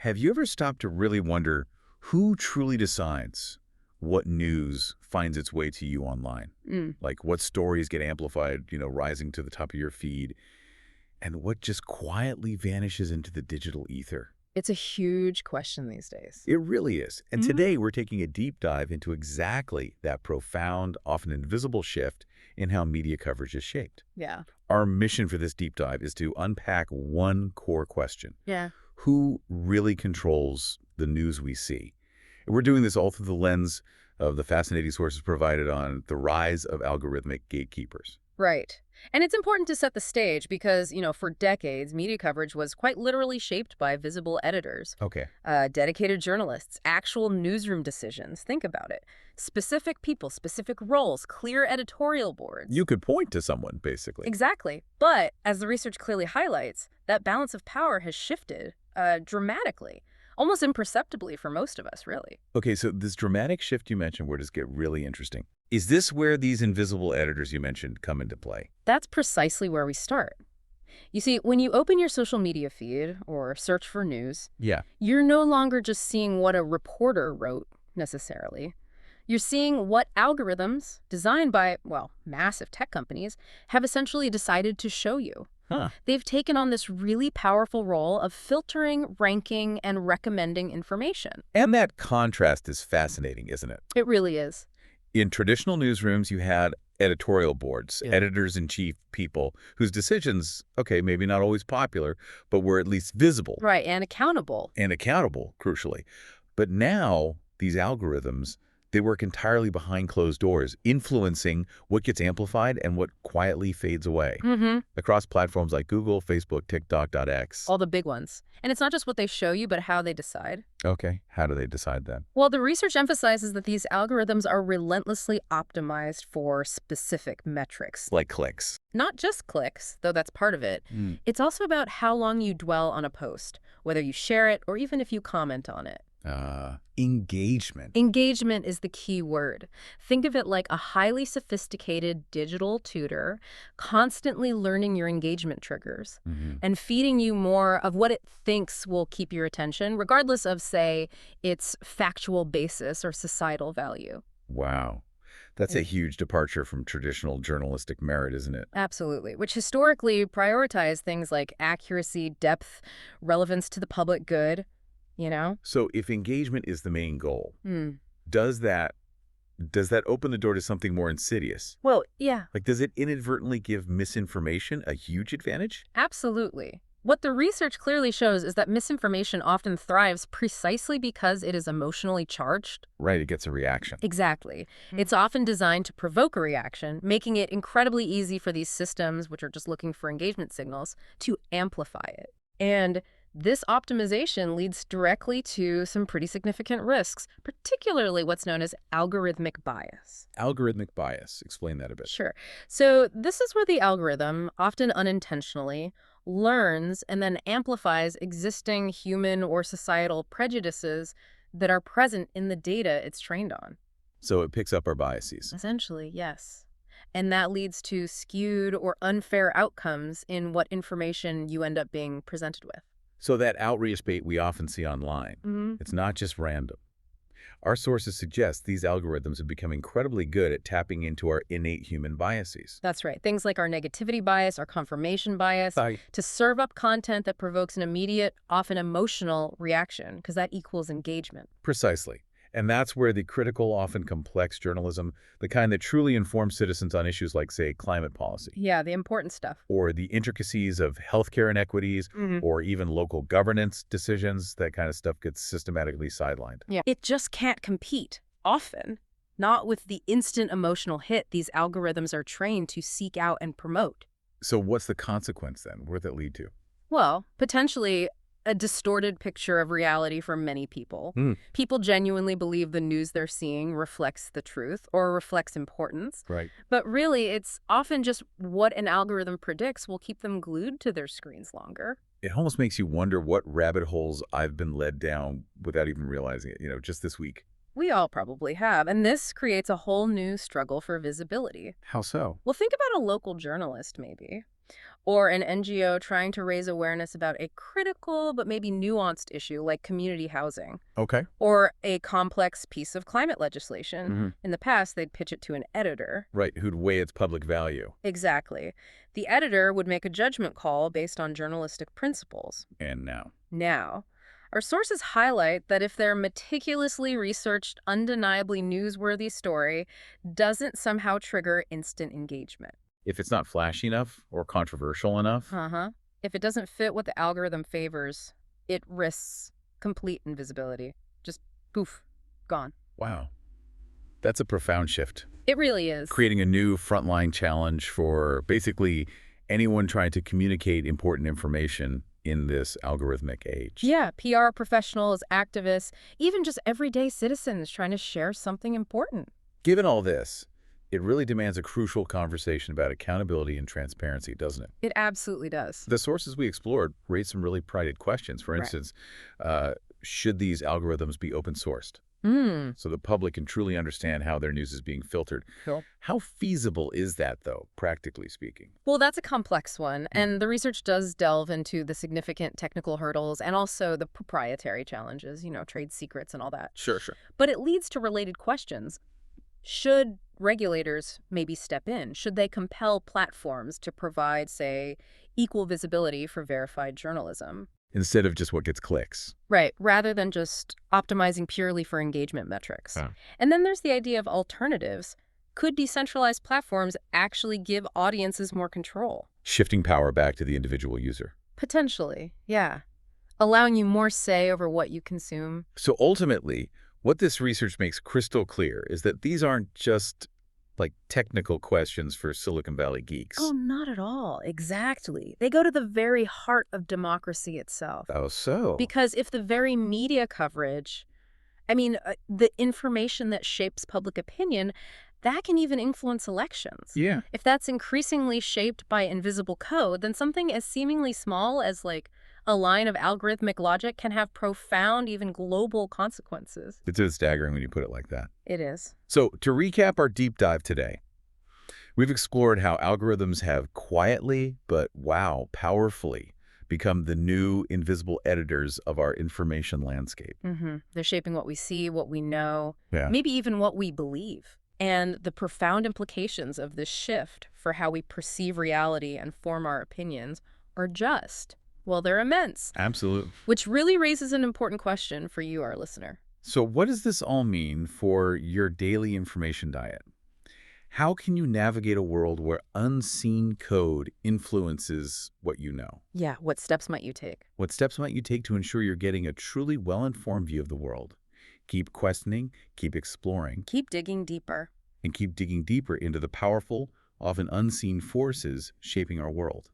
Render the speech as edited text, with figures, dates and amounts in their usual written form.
Have you ever stopped to really wonder who truly decides what news finds its way to you online? Mm. Like what stories get amplified, rising to the top of your feed, and what just quietly vanishes into the digital ether? It's a huge question these days. It really is. And Hmm. today we're taking a deep dive into exactly that profound, often invisible shift in how media coverage is shaped. Yeah. Our mission for this deep dive is to unpack one core question. Yeah. Who really controls the news we see? And we're doing this all through the lens of the fascinating sources provided on the rise of algorithmic gatekeepers. Right. And it's important to set the stage because, for decades, media coverage was quite literally shaped by visible editors, Okay. dedicated journalists, actual newsroom decisions. Think about it. Specific people, specific roles, clear editorial boards. You could point to someone, basically. Exactly. But as the research clearly highlights, that balance of power has shifted dramatically, almost imperceptibly for most of us, really. Okay, so this dramatic shift you mentioned where does it get really interesting? Is this where these invisible editors you mentioned come into play? That's precisely where we start. You see, when you open your social media feed or search for news, Yeah. you're no longer just seeing what a reporter wrote, necessarily. You're seeing what algorithms designed by, well, massive tech companies have essentially decided to show you. Huh. They've taken on this really powerful role of filtering, ranking, and recommending information. And that contrast is fascinating, isn't it? It really is. In traditional newsrooms, you had editorial boards, Yeah. editors-in-chief people whose decisions, okay, maybe not always popular, but were at least visible Right, and accountable. and accountable, crucially. But now, these algorithms, they work entirely behind closed doors, influencing what gets amplified and what quietly fades away Mm-hmm. across platforms like Google, Facebook, TikTok.x. All the big ones. And it's not just what they show you, but how they decide. Okay, how do they decide that? Well, the research emphasizes that these algorithms are relentlessly optimized for specific metrics. Like clicks. Not just clicks, though that's part of it. Mm. It's also about how long you dwell on a post, whether you share it or even if you comment on it. Engagement. Engagement is the key word. Think of it like a highly sophisticated digital tutor constantly learning your engagement triggers Mhm. and feeding you more of what it thinks will keep your attention, regardless of, say, its factual basis or societal value. Wow. That's a Yeah. huge departure from traditional journalistic merit, isn't it? Absolutely, which historically prioritized things like accuracy, depth, relevance to the public good, you know? So if engagement is the main goal, Hmm. does that open the door to something more insidious? Well, yeah, Like, does it inadvertently give misinformation a huge advantage? absolutely. What the research clearly shows is that misinformation often thrives precisely because it is emotionally charged. Right, it gets a reaction. Exactly. It's often designed to provoke a reaction, making it incredibly easy for these systems, which are just looking for engagement signals, to amplify it. And this optimization leads directly to some pretty significant risks, particularly what's known as algorithmic bias. Algorithmic bias. Explain that a bit. Sure. So this is where the algorithm, often unintentionally, learns and then amplifies existing human or societal prejudices that are present in the data it's trained on. So it picks up our biases. Essentially, yes. And that leads to skewed or unfair outcomes in what information you end up being presented with. So that outrage bait we often see online, Mm-hmm. it's not just random. Our sources suggest these algorithms have become incredibly good at tapping into our innate human biases. That's right. Things like our negativity bias, our confirmation bias, to serve up content that provokes an immediate, often emotional reaction, because that equals engagement. Precisely. And that's where the critical, often complex journalism, the kind that truly informs citizens on issues like, say, climate policy, Yeah, the important stuff. or the intricacies of healthcare inequities, or even local governance decisions, that kind of stuff gets systematically sidelined. Yeah. It just can't compete, often. Not with the instant emotional hit these algorithms are trained to seek out and promote. So what's the consequence then? Where does that lead to? Well, potentially a distorted picture of reality for many people. Hmm. People genuinely believe the news they're seeing reflects the truth or reflects importance. Right. But really, it's often just what an algorithm predicts will keep them glued to their screens longer. It almost makes you wonder what rabbit holes I've been led down without even realizing it, just this week. We all probably have, and this creates a whole new struggle for visibility. How so? Well, think about a local journalist, maybe. or an NGO trying to raise awareness about a critical but maybe nuanced issue like community housing, Okay. or a complex piece of climate legislation. Hmm. In the past, they'd pitch it to an editor. Right, who'd weigh its public value. Exactly. The editor would make a judgment call based on journalistic principles. And now. Now, our sources highlight that if their meticulously researched, undeniably newsworthy story doesn't somehow trigger instant engagement. If it's not flashy enough or controversial enough. Uh-huh. If it doesn't fit what the algorithm favors, it risks complete invisibility. Just poof, gone. Wow. That's a profound shift. It really is. Creating a new frontline challenge for basically anyone trying to communicate important information in this algorithmic age. Yeah, PR professionals, activists, even just everyday citizens trying to share something important. Given all this, it really demands a crucial conversation about accountability and transparency, doesn't it? It absolutely does. The sources we explored raised some really prided questions. For Right. instance, should these algorithms be open sourced Hmm. so the public can truly understand how their news is being filtered? Cool. How feasible is that, though, practically speaking? Well, that's a complex one, and the research does delve into the significant technical hurdles and also the proprietary challenges, trade secrets and all that. Sure, sure. But it leads to related questions. Should regulators maybe step in? Should they compel platforms to provide, say, equal visibility for verified journalism? Instead of just what gets clicks. Right, rather than just optimizing purely for engagement metrics. Huh. And then there's the idea of alternatives. Could decentralized platforms actually give audiences more control? Shifting power back to the individual user. Potentially, yeah. Allowing you more say over what you consume. So ultimately, what this research makes crystal clear is that these aren't just like technical questions for Silicon Valley geeks. Oh, not at all. Exactly. They go to the very heart of democracy itself. Oh, so? Because if the very media coverage, the information that shapes public opinion, that can even influence elections. Yeah. If that's increasingly shaped by invisible code, then something as seemingly small as like a line of algorithmic logic can have profound, even global consequences. It's staggering when you put it like that. It is. So to recap our deep dive today, we've explored how algorithms have quietly, but wow, powerfully become the new invisible editors of our information landscape. They're shaping what we see, what we know, Yeah. maybe even what we believe. And the profound implications of this shift for how we perceive reality and form our opinions are just, well, they're immense. Absolutely. Which really raises an important question for you, our listener. So what does this all mean for your daily information diet? How can you navigate a world where unseen code influences what you know? Yeah, what steps might you take? What steps might you take to ensure you're getting a truly well-informed view of the world? Keep questioning, keep exploring, Keep digging deeper. and keep digging deeper into the powerful, often unseen forces shaping our world.